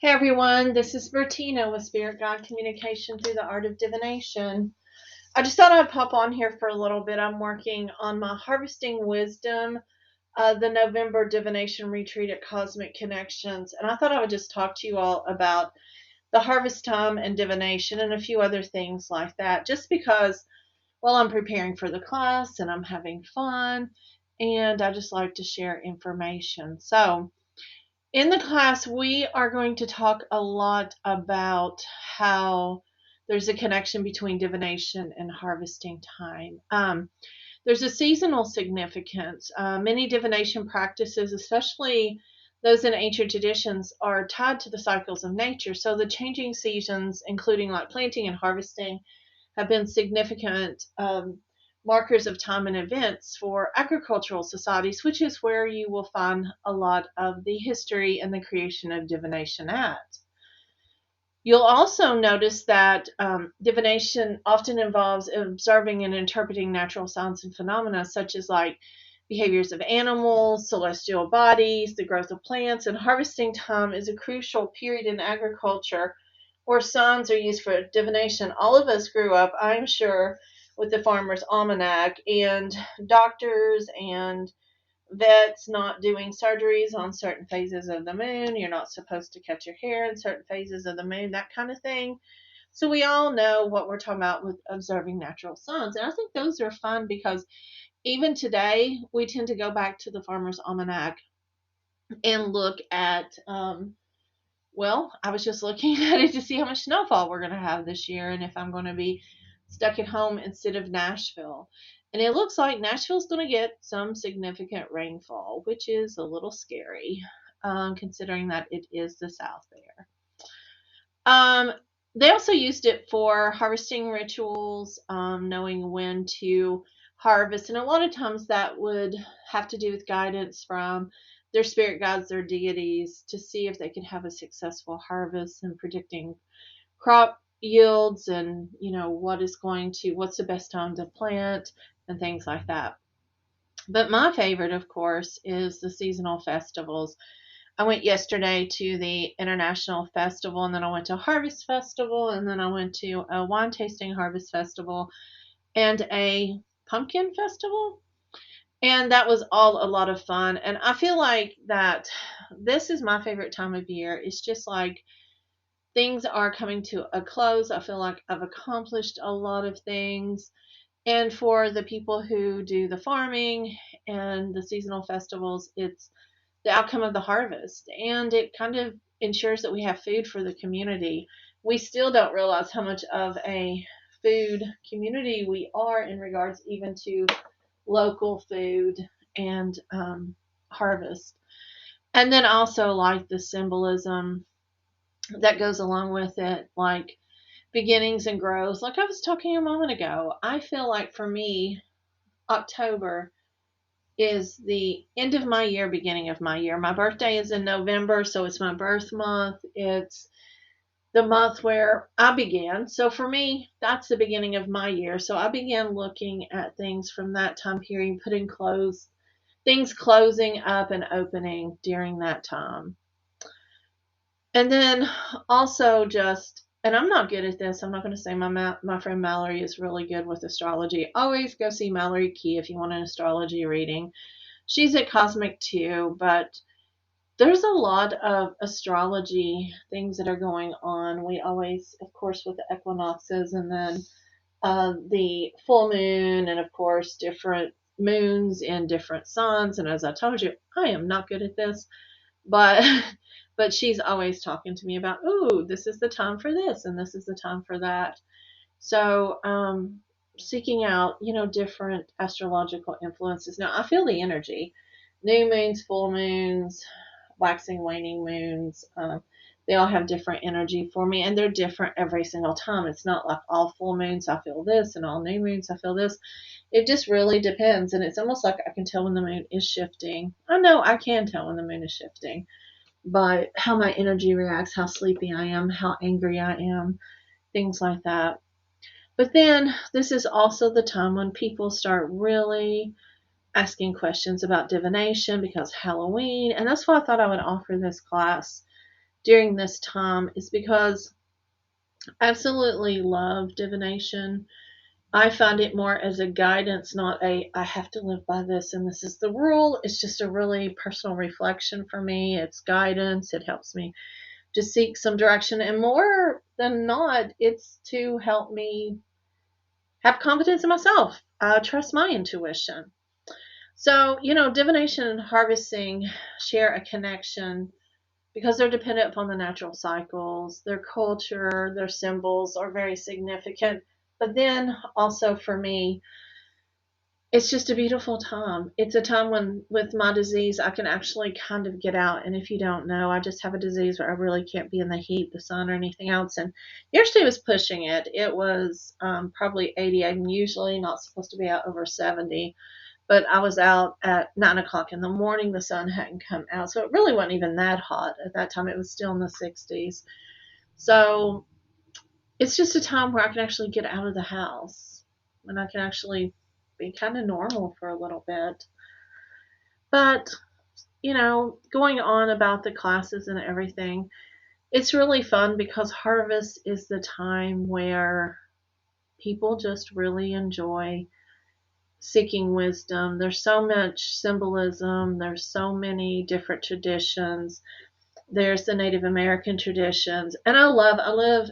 Hey everyone, this is Bertina with Spirit Guide Communication through the Art of Divination. I just thought I'd pop on here for a little bit. I'm working on my Harvesting Wisdom, the November Divination Retreat at Cosmic Connections, and I thought I would just talk to you all about the harvest time and divination and a few other things like that, just because, well, I'm preparing for the class and I'm having fun, and I just like to share information. So, in the class, we are going to talk a lot about how there's a connection between divination and harvesting time. There's a seasonal significance. Many divination practices, especially those in ancient traditions, are tied to the cycles of nature. So the changing seasons, including like planting and harvesting, have been significant markers of time and events for agricultural societies, which is where you will find a lot of the history and the creation of divination at. You'll also notice that divination often involves observing and interpreting natural signs and phenomena, such as like behaviors of animals, celestial bodies, the growth of plants, and harvesting time is a crucial period in agriculture or signs are used for divination. All of us grew up, I'm sure, with the Farmer's Almanac and doctors and vets not doing surgeries on certain phases of the moon. You're not supposed to cut your hair in certain phases of the moon, that kind of thing. So we all know what we're talking about with observing natural signs. And I think those are fun because even today, we tend to go back to the Farmer's Almanac and look at well, I was just looking at it to see how much snowfall we're going to have this year and if I'm going to be stuck at home instead of Nashville. And it looks like Nashville's going to get some significant rainfall, which is a little scary, considering that it is the South there. Um, they also used it for harvesting rituals, knowing when to harvest. And a lot of times that would have to do with guidance from their spirit guides, their deities, to see if they could have a successful harvest and predicting crop yields and, what's the best time to plant and things like that. But my favorite, of course, is the seasonal festivals. I went yesterday to the International Festival, and then I went to a Harvest Festival, and then I went to a wine tasting harvest festival and a pumpkin festival. And that was all a lot of fun. And I feel like that this is my favorite time of year. It's just like things are coming to a close. I feel like I've accomplished a lot of things. And for the people who do the farming and the seasonal festivals, it's the outcome of the harvest. And it kind of ensures that we have food for the community. We still don't realize how much of a food community we are in regards even to local food and harvest. And then also like the symbolism that goes along with it, like beginnings and growth. Like I was talking a moment ago, I feel like for me, October is the end of my year, beginning of my year. My birthday is in November, so it's my birth month. It's the month where I began. So for me, that's the beginning of my year. So I began looking at things from that time period, putting things closing up and opening during that time. And then also just, and I'm not good at this. I'm not going to say my friend Mallory is really good with astrology. Always go see Mallory Key if you want an astrology reading. She's at Cosmic too, but there's a lot of astrology things that are going on. We always, of course, with the equinoxes and then the full moon, and of course, different moons in different signs. And as I told you, I am not good at this, but but she's always talking to me about, ooh, this is the time for this and this is the time for that. So seeking out, different astrological influences. Now I feel the energy, new moons, full moons, waxing, waning moons. They all have different energy for me, and they're different every single time. It's not like all full moons I feel this, and all new moons I feel this. It just really depends, and it's almost like I can tell when the moon is shifting. I know I can tell when the moon is shifting, but how my energy reacts, how sleepy I am, how angry I am, things like that. But then this is also the time when people start really asking questions about divination because Halloween, and that's why I thought I would offer this class during this time is because I absolutely love divination. I find it more as a guidance, not a I have to live by this and this is the rule. It's just a really personal reflection for me. It's guidance. It helps me to seek some direction. And more than not, it's to help me have confidence in myself, trust my intuition. So, divination and harvesting share a connection because they're dependent upon the natural cycles. Their culture, their symbols are very significant. But then also for me, it's just a beautiful time. It's a time when, with my disease, I can actually kind of get out. And if you don't know, I just have a disease where I really can't be in the heat, the sun, or anything else. And yesterday was pushing it. It was probably 80. I'm usually not supposed to be out over 70, but I was out at 9 o'clock in the morning. The sun hadn't come out. So it really wasn't even that hot at that time. It was still in the 60s. So it's just a time where I can actually get out of the house and I can actually be kind of normal for a little bit. But, going on about the classes and everything, it's really fun because harvest is the time where people just really enjoy seeking wisdom. There's so much symbolism, there's so many different traditions. There's the Native American traditions, and I live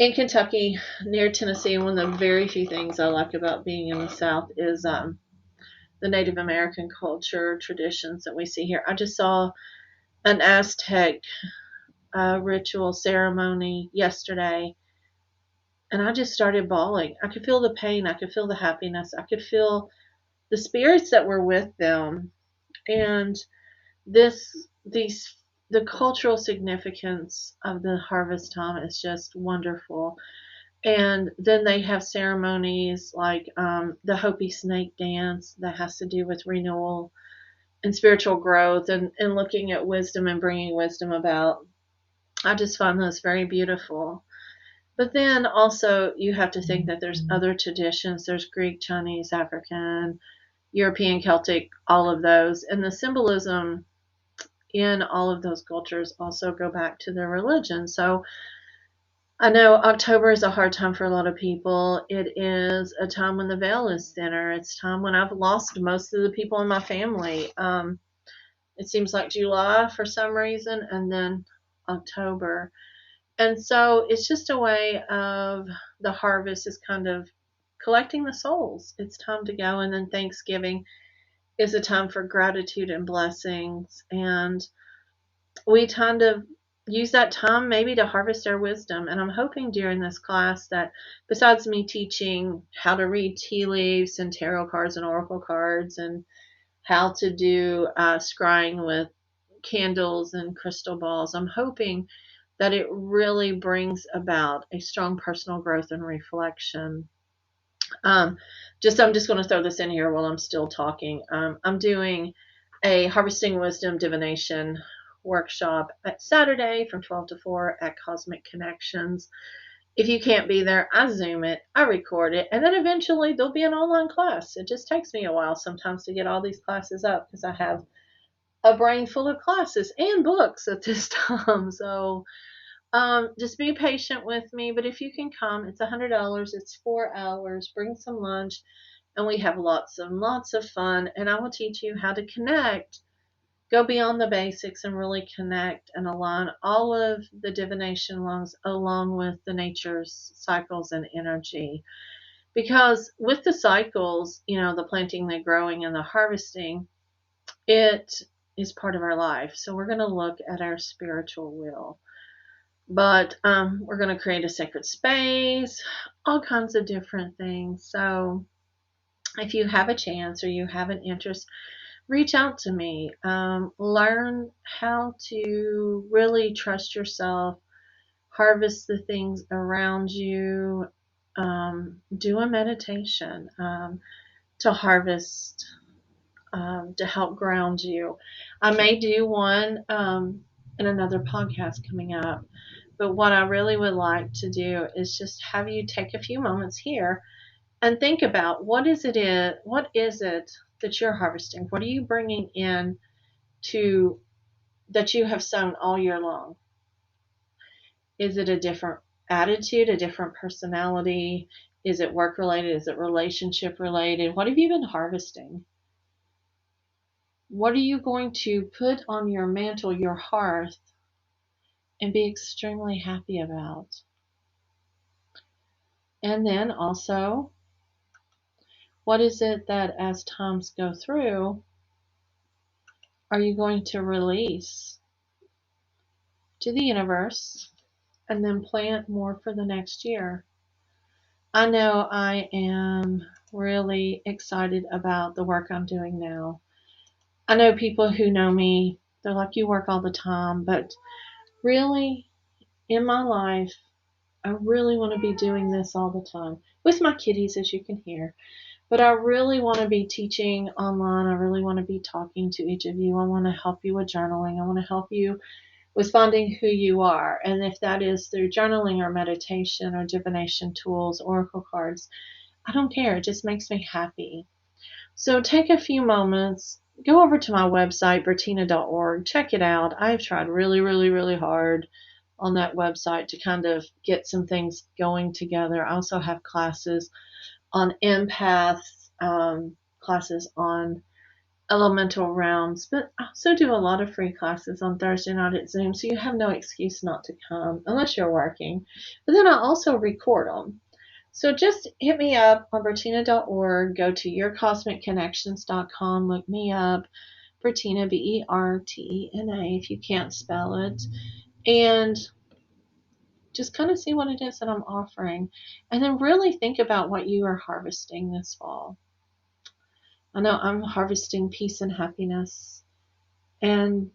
in Kentucky, near Tennessee. And one of the very few things I like about being in the South is the Native American culture traditions that we see here. I just saw an Aztec ritual ceremony yesterday, and I just started bawling. I could feel the pain, I could feel the happiness, I could feel the spirits that were with them, and these the cultural significance of the harvest time is just wonderful. And then they have ceremonies like the Hopi snake dance that has to do with renewal and spiritual growth and looking at wisdom and bringing wisdom about. I just find those very beautiful. But then also you have to think that there's other traditions. There's Greek, Chinese, African, European, Celtic, all of those. And the symbolism in all of those cultures also go back to their religion. So I know October is a hard time for a lot of people. It is a time when the veil is thinner. It's time when I've lost most of the people in my family. It seems like July for some reason, and then October. And so it's just a way of the harvest is kind of collecting the souls. It's time to go, and then Thanksgiving is a time for gratitude and blessings. And we kind of use that time maybe to harvest our wisdom. And I'm hoping during this class that besides me teaching how to read tea leaves and tarot cards and oracle cards and how to do scrying with candles and crystal balls, I'm hoping that it really brings about a strong personal growth and reflection. Um, I'm just going to throw this in here while I'm still talking. I'm doing a Harvesting Wisdom Divination workshop at Saturday from 12 to 4 at Cosmic Connections. If you can't be there, I Zoom it, I record it, and then eventually there'll be an online class. It just takes me a while sometimes to get all these classes up because I have a brain full of classes and books at this time. So just be patient with me. But if you can come, it's $100. It's 4 hours. Bring some lunch, and we have lots and lots of fun. And I will teach you how to connect, go beyond the basics, and really connect and align all of the divination lungs along with the nature's cycles and energy. Because with the cycles, the planting, the growing, and the harvesting, it is part of our life. So we're going to look at our spiritual wheel. But we're going to create a sacred space, all kinds of different things. So if you have a chance or you have an interest, reach out to me. Learn how to really trust yourself, harvest the things around you, do a meditation to harvest, to help ground you. I may do one in another podcast coming up. But what I really would like to do is just have you take a few moments here and think about what is it that you're harvesting? What are you bringing in to that you have sown all year long? Is it a different attitude, a different personality? Is it work related? Is it relationship related? What have you been harvesting? What are you going to put on your mantle, your hearth, and be extremely happy about? And then also, what is it that as times go through, are you going to release to the universe and then plant more for the next year? I know I am really excited about the work I'm doing now. I know people who know me, they're like, you work all the time, but really, in my life, I really want to be doing this all the time with my kitties, as you can hear. But I really want to be teaching online. I really want to be talking to each of you. I want to help you with journaling. I want to help you with finding who you are. And if that is through journaling or meditation or divination tools, oracle cards, I don't care. It just makes me happy. So take a few moments, go over to my website, bertina.org, check it out. I've tried really, really, really hard on that website to kind of get some things going together. I also have classes on empaths, classes on elemental realms, but I also do a lot of free classes on Thursday night at Zoom, so you have no excuse not to come unless you're working. But then I also record them. So just hit me up on bertina.org, go to yourcosmicconnections.com, look me up, Bertina, Bertena, if you can't spell it, and just kind of see what it is that I'm offering. And then really think about what you are harvesting this fall. I know I'm harvesting peace and happiness that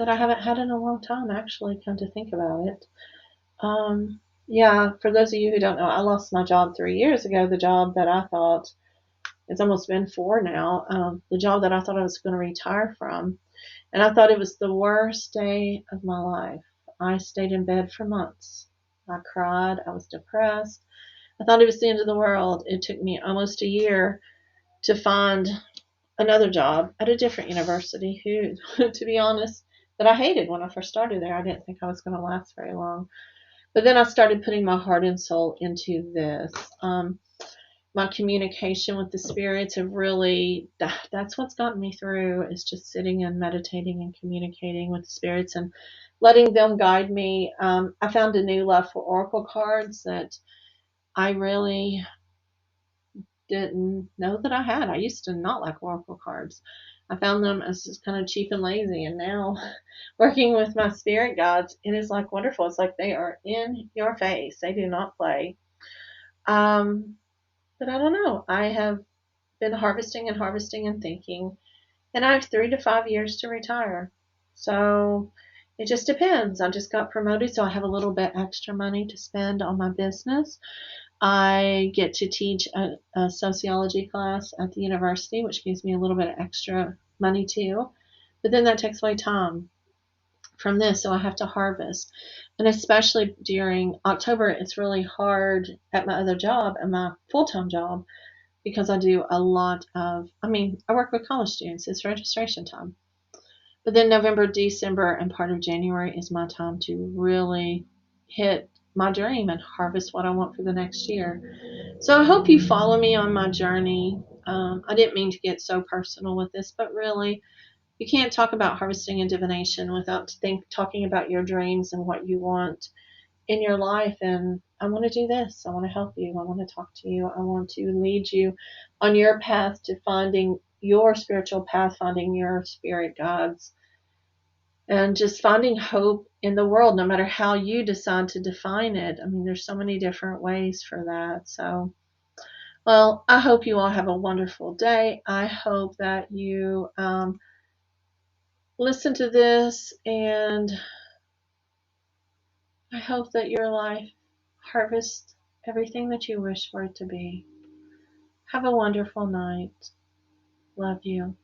I haven't had in a long time, actually, come to think about it. Yeah, for those of you who don't know, I lost my job 3 years ago, the job that I thought, it's almost been 4 now, the job that I thought I was going to retire from. And I thought it was the worst day of my life. I stayed in bed for months. I cried. I was depressed. I thought it was the end of the world. It took me almost a year to find another job at a different university who, to be honest, that I hated when I first started there. I didn't think I was going to last very long. But then I started putting my heart and soul into this. My communication with the spirits have really, that's what's gotten me through, is just sitting and meditating and communicating with the spirits and letting them guide me. I found a new love for oracle cards that I really didn't know that I had. I used to not like oracle cards. I found them as just kind of cheap and lazy, and now working with my spirit guides, it is like wonderful. It's like they are in your face. They do not play. But I don't know. I have been harvesting and harvesting and thinking, and I have 3 to 5 years to retire. So it just depends. I just got promoted, so I have a little bit extra money to spend on my business. I get to teach a sociology class at the university, which gives me a little bit of extra money too. But then that takes away time from this, so I have to harvest. And especially during October, it's really hard at my other job, at my full-time job, because I do a lot of, I work with college students. It's registration time. But then November, December, and part of January is my time to really hit my dream and harvest what I want for the next year. So I hope you follow me on my journey. I didn't mean to get so personal with this, but really, you can't talk about harvesting and divination without talking about your dreams and what you want in your life. And I want to do this. I want to help you. I want to talk to you. I want to lead you on your path to finding your spiritual path, finding your spirit guides, and just finding hope in the world, no matter how you decide to define it. There's so many different ways for that. So, well, I hope you all have a wonderful day. I hope that you listen to this, and I hope that your life harvests everything that you wish for it to be. Have a wonderful night. Love you.